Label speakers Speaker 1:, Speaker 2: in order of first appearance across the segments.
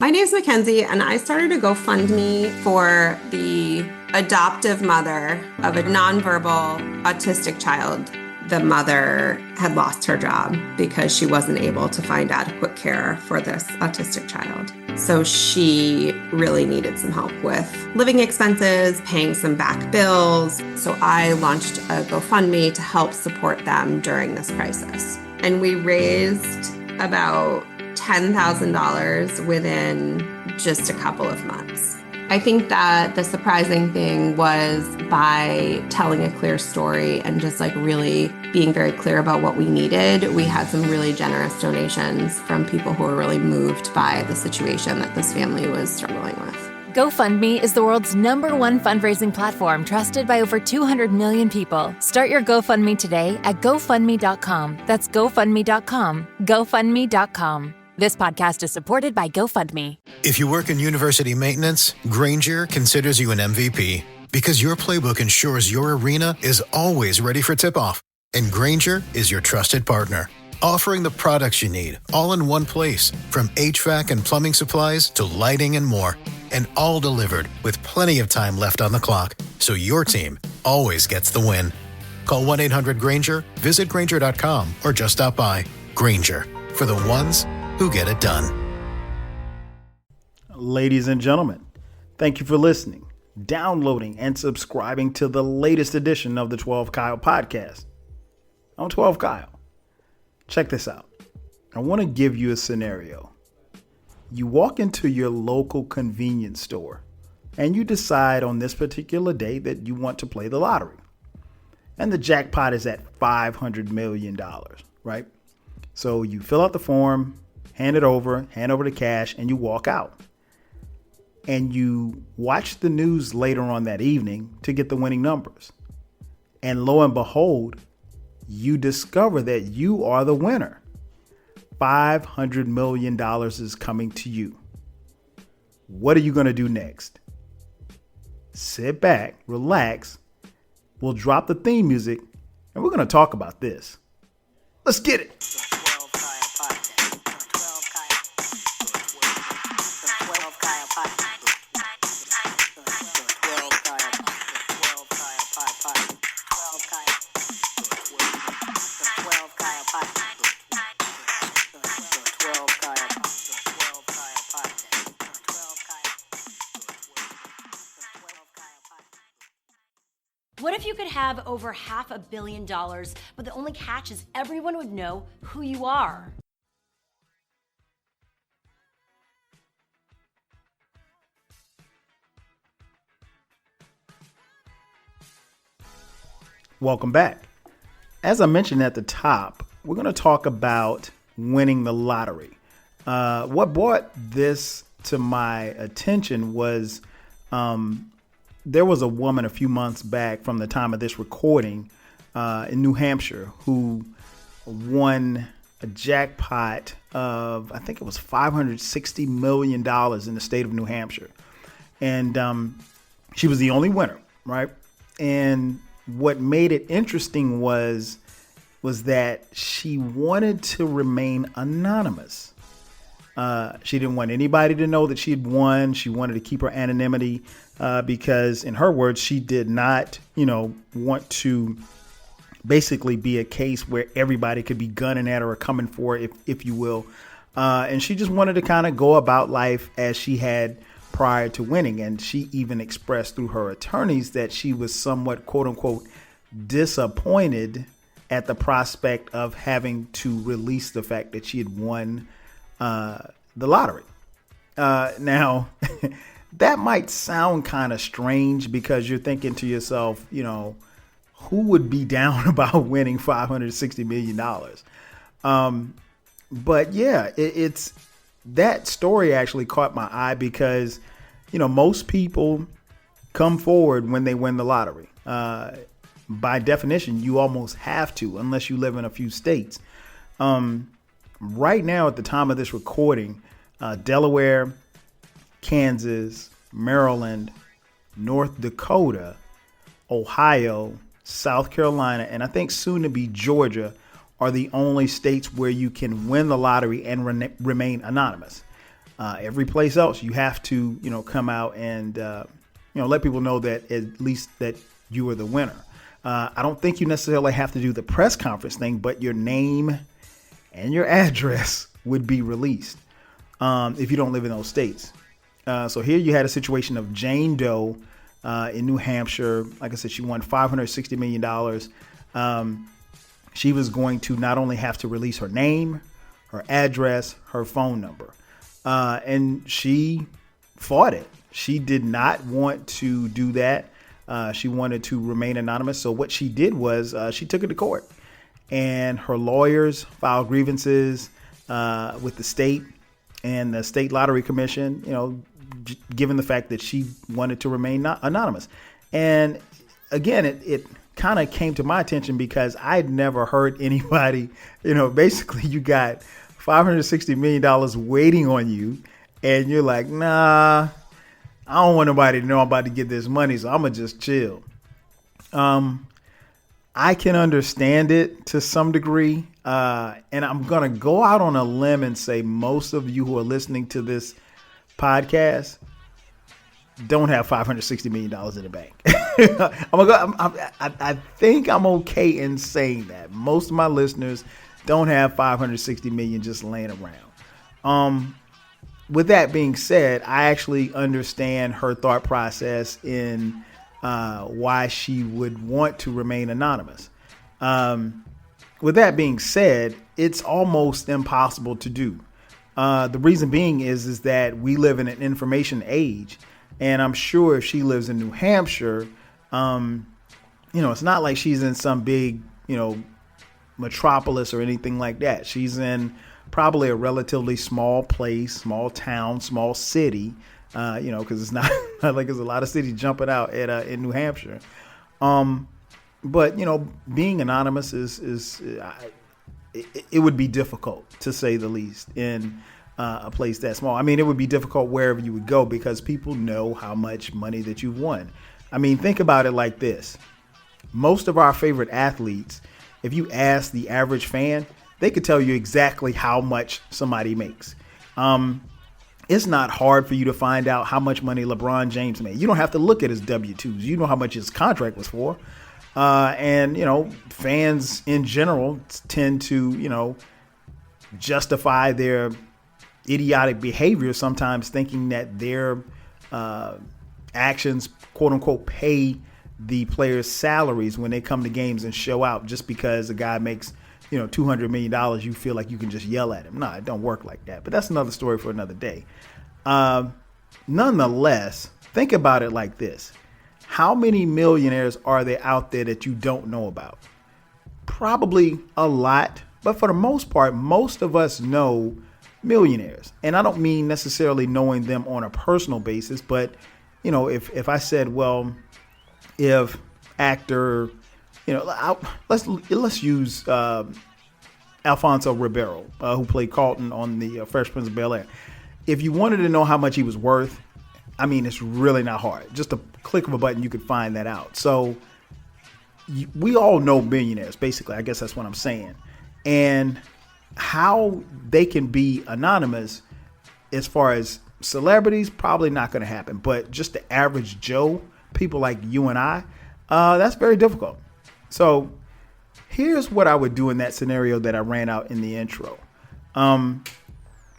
Speaker 1: My name's Mackenzie, and I started a GoFundMe for the adoptive mother of a nonverbal autistic child. The mother had lost her job because she wasn't able to find adequate care for this autistic child. So she really needed some help with living expenses, paying some back bills. So I launched a GoFundMe to help support them during this crisis. And we raised about $10,000 within just a couple of months. I think that the surprising thing was by telling a clear story and just really being very clear about what we needed, we had some really generous donations from people who were really moved by the situation that this family was struggling with.
Speaker 2: GoFundMe is the world's #1 fundraising platform trusted by over 200 million people. Start your GoFundMe today at GoFundMe.com. That's GoFundMe.com. GoFundMe.com. This podcast is supported by GoFundMe.
Speaker 3: If you work in university maintenance, Grainger considers you an MVP because your playbook ensures your arena is always ready for tip-off. And Grainger is your trusted partner, offering the products you need all in one place, from HVAC and plumbing supplies to lighting and more. And all delivered with plenty of time left on the clock, so your team always gets the win. Call 1-800-GRAINGER, visit Grainger.com, or just stop by. Grainger, for the ones who get it done.
Speaker 4: Ladies and gentlemen, thank you for listening, downloading, and subscribing to the latest edition of the 12 Kyle podcast. I'm 12 Kyle. Check this out. I want to give you a scenario. You walk into your local convenience store and you decide on this particular day that you want to play the lottery. And the jackpot is at $500 million, right? So you fill out the form, hand over the cash, and you walk out. And you watch the news later on that evening to get the winning numbers. And lo and behold, you discover that you are the winner. $500 million is coming to you. What are you going to do next? Sit back, relax. We'll drop the theme music, and we're going to talk about this. Let's get it.
Speaker 5: What if you could have over $500 million, but the only catch is everyone would know who you are?
Speaker 4: Welcome back. As I mentioned at the top, we're going to talk about winning the lottery. What brought this to my attention was there was a woman a few months back from the time of this recording in New Hampshire who won a jackpot of, I think it was $560 million in the state of New Hampshire. And she was the only winner, right? And what made it interesting was that she wanted to remain anonymous. She didn't want anybody to know that she had won. She wanted to keep her anonymity because, in her words, she did not, want to basically be a case where everybody could be gunning at her or coming for her, if you will. And she just wanted to kind of go about life as she had prior to winning. And she even expressed through her attorneys that she was somewhat, quote unquote, disappointed at the prospect of having to release the fact that she had won the lottery. Now, that might sound kind of strange because you're thinking to yourself, who would be down about winning $560 million? But yeah, it's that story actually caught my eye because, most people come forward when they win the lottery. By definition, you almost have to, unless you live in a few states. Right now, at the time of this recording, Delaware, Kansas, Maryland, North Dakota, Ohio, South Carolina, and I think soon to be Georgia are the only states where you can win the lottery and remain anonymous. Every place else, you have to, come out and, let people know that at least that you were the winner. I don't think you necessarily have to do the press conference thing, but your name and your address would be released if you don't live in those states. So here you had a situation of Jane Doe in New Hampshire. Like I said, she won $560 million. She was going to not only have to release her name, her address, her phone number. And she fought it. She did not want to do that. She wanted to remain anonymous. So what she did was she took it to court, and her lawyers filed grievances with the state and the State Lottery Commission, given the fact that she wanted to remain anonymous. And again, it kind of came to my attention because I'd never heard anybody, basically you got $560 million waiting on you, and you're like, nah, I don't want nobody to know I'm about to get this money, so I'm going to just chill. I can understand it to some degree, and I'm going to go out on a limb and say most of you who are listening to this podcast don't have $560 million in the bank. I think I'm okay in saying that. Most of my listeners don't have $560 million just laying around. With that being said, I actually understand her thought process in why she would want to remain anonymous. With that being said, it's almost impossible to do. The reason being is that we live in an information age, and I'm sure if she lives in New Hampshire, it's not like she's in some big, metropolis or anything like that. She's in probably a relatively small place, small town, small city, because it's not like there's a lot of cities jumping out in New Hampshire. But being anonymous it would be difficult, to say the least, in a place that small. I mean, it would be difficult wherever you would go because people know how much money that you've won. I mean, think about it like this. Most of our favorite athletes, if you ask the average fan, they could tell you exactly how much somebody makes. It's not hard for you to find out how much money LeBron James made. You don't have to look at his W-2s. You know how much his contract was for. And fans in general tend to, justify their idiotic behavior sometimes, thinking that their actions, quote unquote, pay the players' salaries when they come to games and show out. Just because a guy makes $200 million, you feel like you can just yell at him. No, it don't work like that. But that's another story for another day. Nonetheless, think about it like this. How many millionaires are there out there that you don't know about? Probably a lot. But for the most part, most of us know millionaires. And I don't mean necessarily knowing them on a personal basis. But, if I said, well, if actor, let's use Alfonso Ribeiro, who played Carlton on the Fresh Prince of Bel-Air. If you wanted to know how much he was worth, I mean, it's really not hard. Just a click of a button, you could find that out. So we all know millionaires, basically. I guess that's what I'm saying. And how they can be anonymous as far as celebrities, probably not going to happen. But just the average Joe, people like you and I, that's very difficult. So here's what I would do in that scenario that I ran out in the intro. And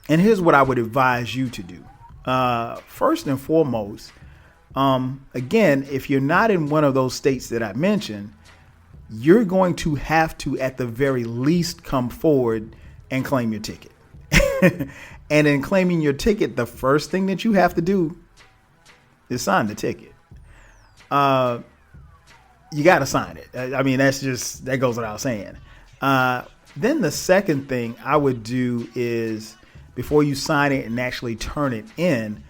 Speaker 4: here's what I would advise you to do. First and foremost, again, if you're not in one of those states that I mentioned, you're going to have to, at the very least, come forward and claim your ticket. And in claiming your ticket, the first thing that you have to do is sign the ticket. You got to sign it. I mean, that goes without saying. Then the second thing I would do is, before you sign it and actually turn it in,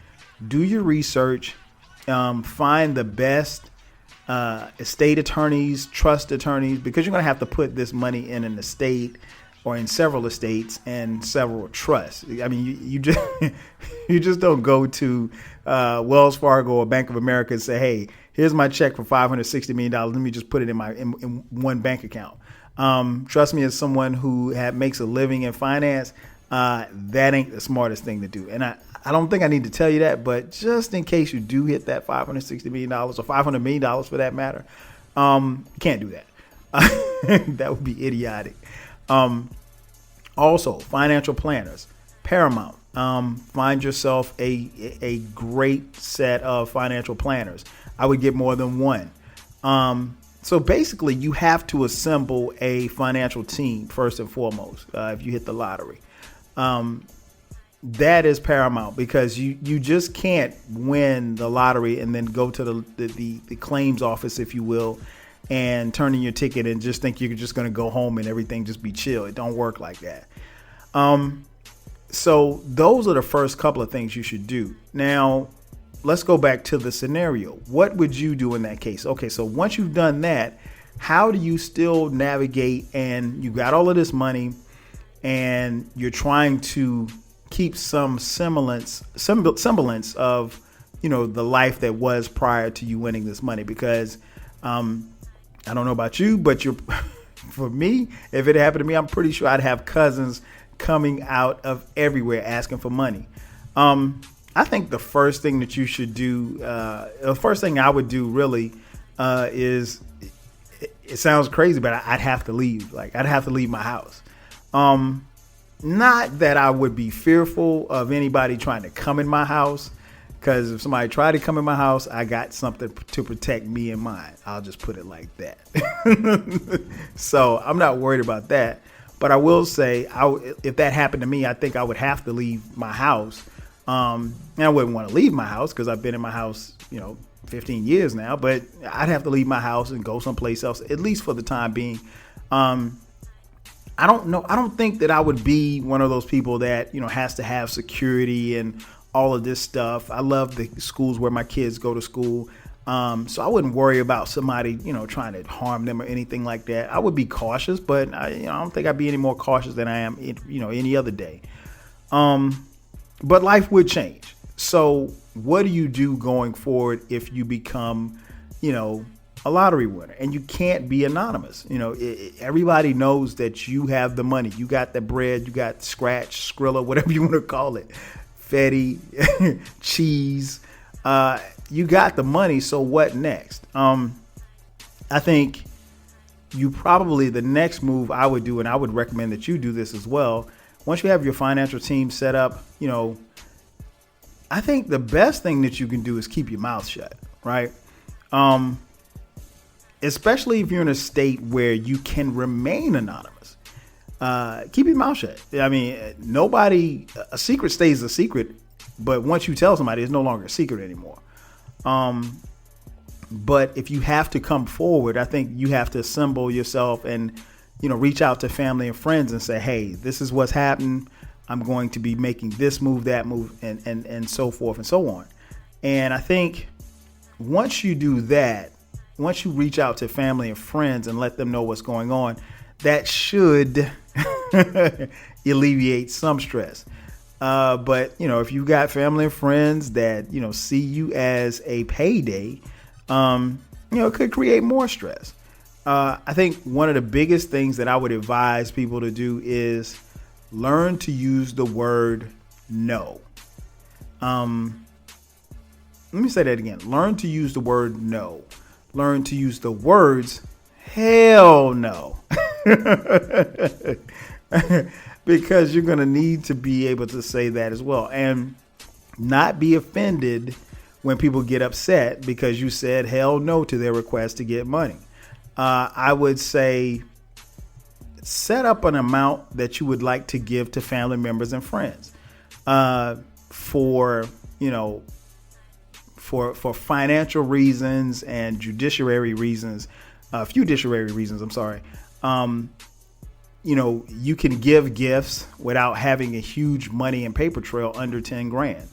Speaker 4: do your research, find the best estate attorneys, trust attorneys, because you're going to have to put this money in an estate or in several estates and several trusts. I mean, you just you just don't go to Wells Fargo or Bank of America and say, hey, here's my check for $560 million. Let me just put it in one bank account. Trust me, as someone who makes a living in finance, that ain't the smartest thing to do. And I don't think I need to tell you that, but just in case you do hit that $560 million or $500 million for that matter, you can't do that. That would be idiotic. Also, financial planners, paramount. Find yourself a great set of financial planners. I would get more than one. So basically, you have to assemble a financial team first and foremost if you hit the lottery. That is paramount because you just can't win the lottery and then go to the claims office, if you will, and turn in your ticket and just think you're just going to go home and everything just be chill. It don't work like that. So those are the first couple of things you should do. Now, let's go back to the scenario. What would you do in that case? Okay, so once you've done that, how do you still navigate and you got all of this money and you're trying to keep some semblance of, the life that was prior to you winning this money? Because I don't know about you, but for me, if it happened to me, I'm pretty sure I'd have cousins coming out of everywhere asking for money. I think the first thing that you should do, the first thing I would do really is, it sounds crazy, but I'd have to leave. Like, I'd have to leave my house. Not that I would be fearful of anybody trying to come in my house, because if somebody tried to come in my house, I got something to protect me and mine. I'll just put it like that. So I'm not worried about that. But I will say, if that happened to me, I think I would have to leave my house. And I wouldn't want to leave my house because I've been in my house, 15 years now. But I'd have to leave my house and go someplace else, at least for the time being. I don't know. I don't think that I would be one of those people that, has to have security and all of this stuff. I love the schools where my kids go to school. So I wouldn't worry about somebody, trying to harm them or anything like that. I would be cautious, but I don't think I'd be any more cautious than I am, any other day. But life would change. So what do you do going forward if you become, a lottery winner? And you can't be anonymous. Everybody knows that you have the money. You got the bread, you got Scratch, Skrilla, whatever you want to call it, Fetty, cheese. You got the money, so what next? I think the next move I would do, and I would recommend that you do this as well, once you have your financial team set up, I think the best thing that you can do is keep your mouth shut, right? Especially if you're in a state where you can remain anonymous. Keep your mouth shut. I mean, a secret stays a secret, but once you tell somebody, it's no longer a secret anymore. But if you have to come forward, I think you have to assemble yourself and, reach out to family and friends and say, hey, this is what's happened. I'm going to be making this move, that move, and so forth and so on. And I think once you do that, once you reach out to family and friends and let them know what's going on, that should alleviate some stress. But, if you got family and friends that, see you as a payday, it could create more stress. I think one of the biggest things that I would advise people to do is learn to use the word no. Let me say that again. Learn to use the word no. Learn to use the words hell no. Because you're going to need to be able to say that as well and not be offended when people get upset because you said hell no to their request to get money. I would say set up an amount that you would like to give to family members and friends for financial reasons and judiciary reasons, fiduciary reasons. I'm sorry. You can give gifts without having a huge money and paper trail under 10 grand.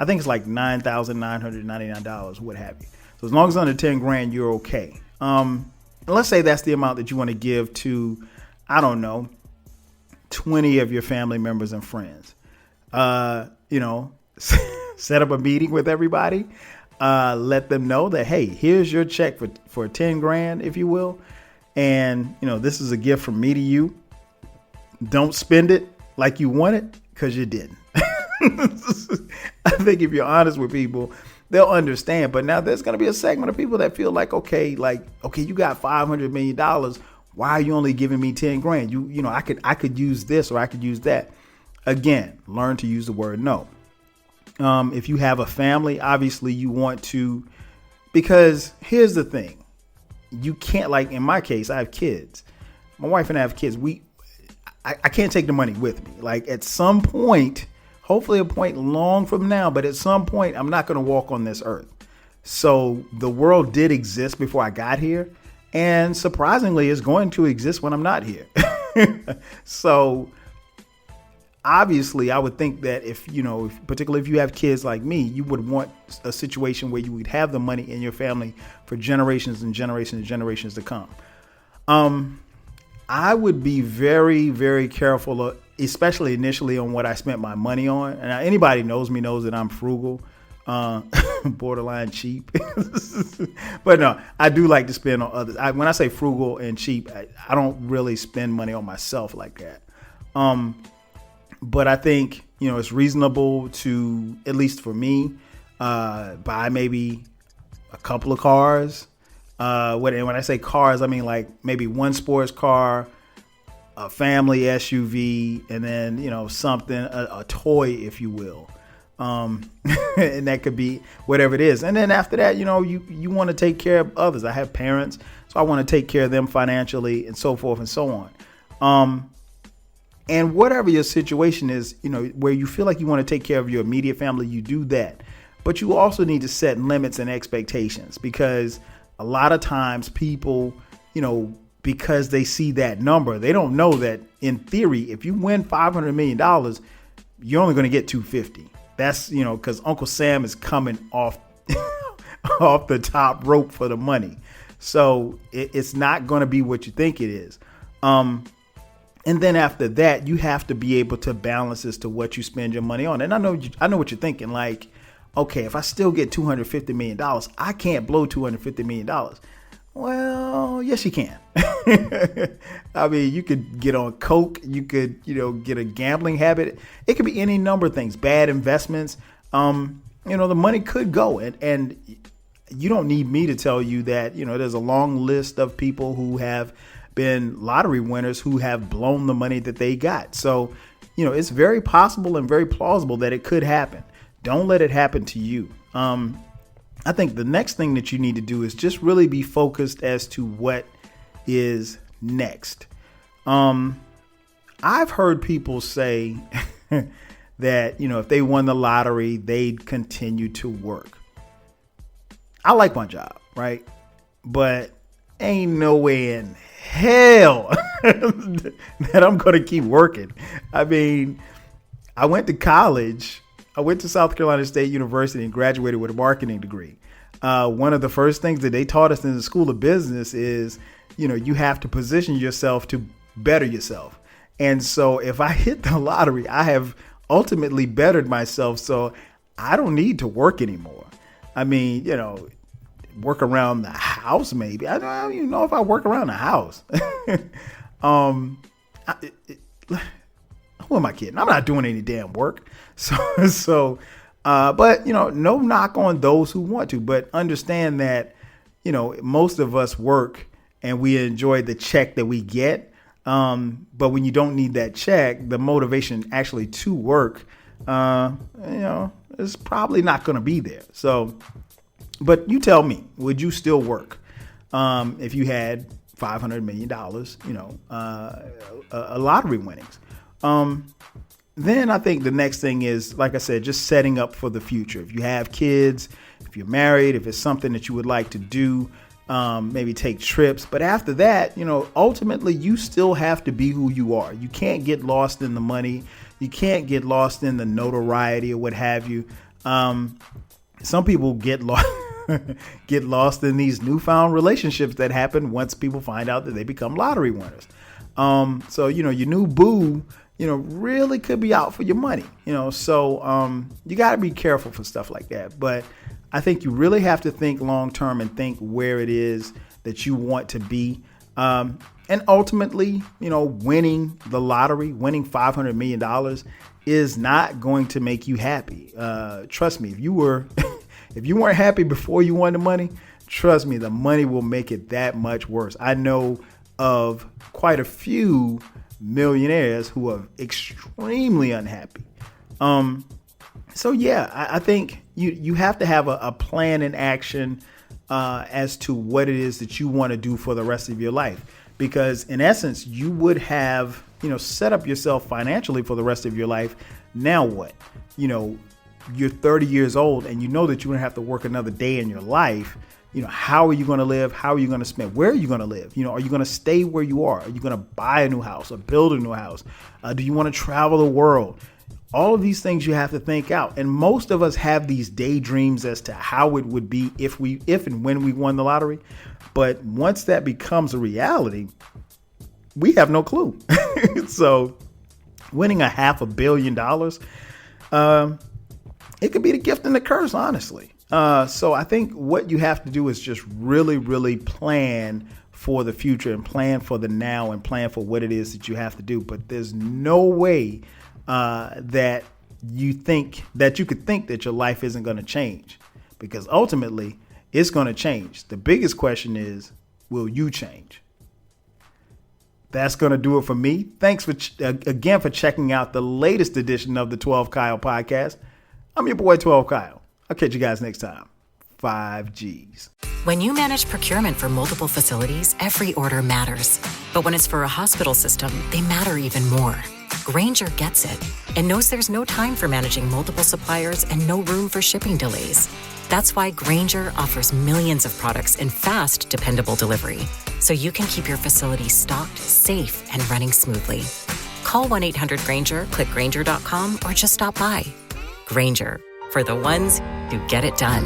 Speaker 4: I think it's like $9,999, what have you. So as long as it's under 10 grand, you're okay. Let's say that's the amount that you want to give to, 20 of your family members and friends. Set up a meeting with everybody. Let them know that, hey, here's your check for 10 grand, if you will. And, this is a gift from me to you. Don't spend it like you want it because you didn't. I think if you're honest with people, they'll understand. But now there's going to be a segment of people that feel like, okay, you got $500 million. Why are you only giving me 10 grand? You know, I could use this or I could use that. Again, learn to use the word no. If you have a family, obviously you want to, because here's the thing. You can't, like in my case, I have kids. My wife and I have kids. I can't take the money with me. Like at some point, hopefully a point long from now, but at some point I'm not going to walk on this earth. So the world did exist before I got here. And surprisingly, it's going to exist when I'm not here. So obviously, I would think that particularly if you have kids like me, you would want a situation where you would have the money in your family for generations and generations and generations to come. I would be very, very careful, especially initially on what I spent my money on. And anybody knows me knows that I'm frugal, borderline cheap. But no, I do like to spend on others. When I say frugal and cheap, I don't really spend money on myself like that. But I think, it's reasonable to, at least for me, buy maybe a couple of cars. And when I say cars, I mean like maybe one sports car, a family SUV, and then, something, a toy, if you will. And that could be whatever it is. And then after that, you want to take care of others. I have parents, so I want to take care of them financially and so forth and so on. And whatever your situation is, where you feel like you want to take care of your immediate family, you do that. But you also need to set limits and expectations, because a lot of times people, because they see that number, they don't know that in theory, if you win $500 million, you're only going to get 250. That's, because Uncle Sam is coming off off the top rope for the money. So it's not going to be what you think it is. And then after that, you have to be able to balance as to what you spend your money on. And I know what you're thinking. Like, okay, if I still get $250 million, I can't blow $250 million. Well, yes, you can. I mean, you could get on coke. You could, get a gambling habit. It could be any number of things, bad investments. The money could go. And you don't need me to tell you that, there's a long list of people who have been lottery winners who have blown the money that they got. So, it's very possible and very plausible that it could happen. Don't let it happen to you. I think the next thing that you need to do is just really be focused as to what is next. I've heard people say that, if they won the lottery, they'd continue to work. I like my job, right? But ain't no way in hell that I'm going to keep working. I mean, I went to college. I went to South Carolina State University and graduated with a marketing degree. One of the first things that they taught us in the School of Business is, you have to position yourself to better yourself. And so if I hit the lottery, I have ultimately bettered myself. So I don't need to work anymore. I mean, work around the house, maybe. I don't even know if I work around the house. Who am I kidding? I'm not doing any damn work. But no knock on those who want to, but understand that, most of us work and we enjoy the check that we get. But when you don't need that check, the motivation actually to work, is probably not going to be there. So, but you tell me, would you still work if you had $500 million, a lottery winnings? Then I think the next thing is, like I said, just setting up for the future. If you have kids, if you're married, if it's something that you would like to do, maybe take trips. But after that, ultimately you still have to be who you are. You can't get lost in the money. You can't get lost in the notoriety or what have you. Some people get lost in these newfound relationships that happen once people find out that they become lottery winners. So, your new boo, really could be out for your money, so you got to be careful for stuff like that. But I think you really have to think long term and think where it is that you want to be. And ultimately, winning the lottery, winning $500 million is not going to make you happy. Trust me, if you weren't happy before you won the money, trust me, the money will make it that much worse. I know of quite a few millionaires who are extremely unhappy. So yeah, I think you have to have a plan in action as to what it is that you want to do for the rest of your life. Because in essence, you would have, set up yourself financially for the rest of your life. Now what? You're 30 years old and you know that you're going to have to work another day in your life. How are you going to live? How are you going to spend? Where are you going to live? Are you going to stay where you are? Are you going to buy a new house or build a new house? Do you want to travel the world? All of these things you have to think out. And most of us have these daydreams as to how it would be if and when we won the lottery. But once that becomes a reality, we have no clue. So winning $500 million, it could be the gift and the curse, honestly. So I think what you have to do is just really, really plan for the future and plan for the now and plan for what it is that you have to do. But there's no way that you could think that your life isn't going to change, because ultimately it's going to change. The biggest question is, will you change? That's going to do it for me. Thanks for again for checking out the latest edition of the 12 Kyle podcast. I'm your boy 12 Kyle. I'll catch you guys next time. 5 Gs.
Speaker 6: When you manage procurement for multiple facilities, every order matters. But when it's for a hospital system, they matter even more. Grainger gets it and knows there's no time for managing multiple suppliers and no room for shipping delays. That's why Grainger offers millions of products in fast, dependable delivery, so you can keep your facility stocked, safe, and running smoothly. Call 1-800-GRAINGER, click Grainger.com, or just stop by. Grainger, for the ones who get it done.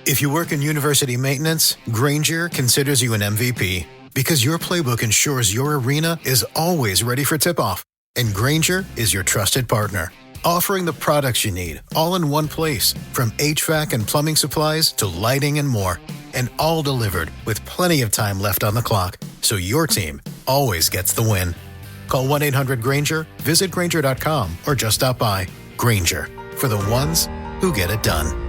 Speaker 3: If you work in university maintenance, Grainger considers you an MVP because your playbook ensures your arena is always ready for tip-off. And Grainger is your trusted partner, offering the products you need all in one place, from HVAC and plumbing supplies to lighting and more. And all delivered with plenty of time left on the clock, so your team always gets the win. Call 1-800-GRAINGER, visit Grainger.com, or just stop by. Grainger, for the ones who get it done.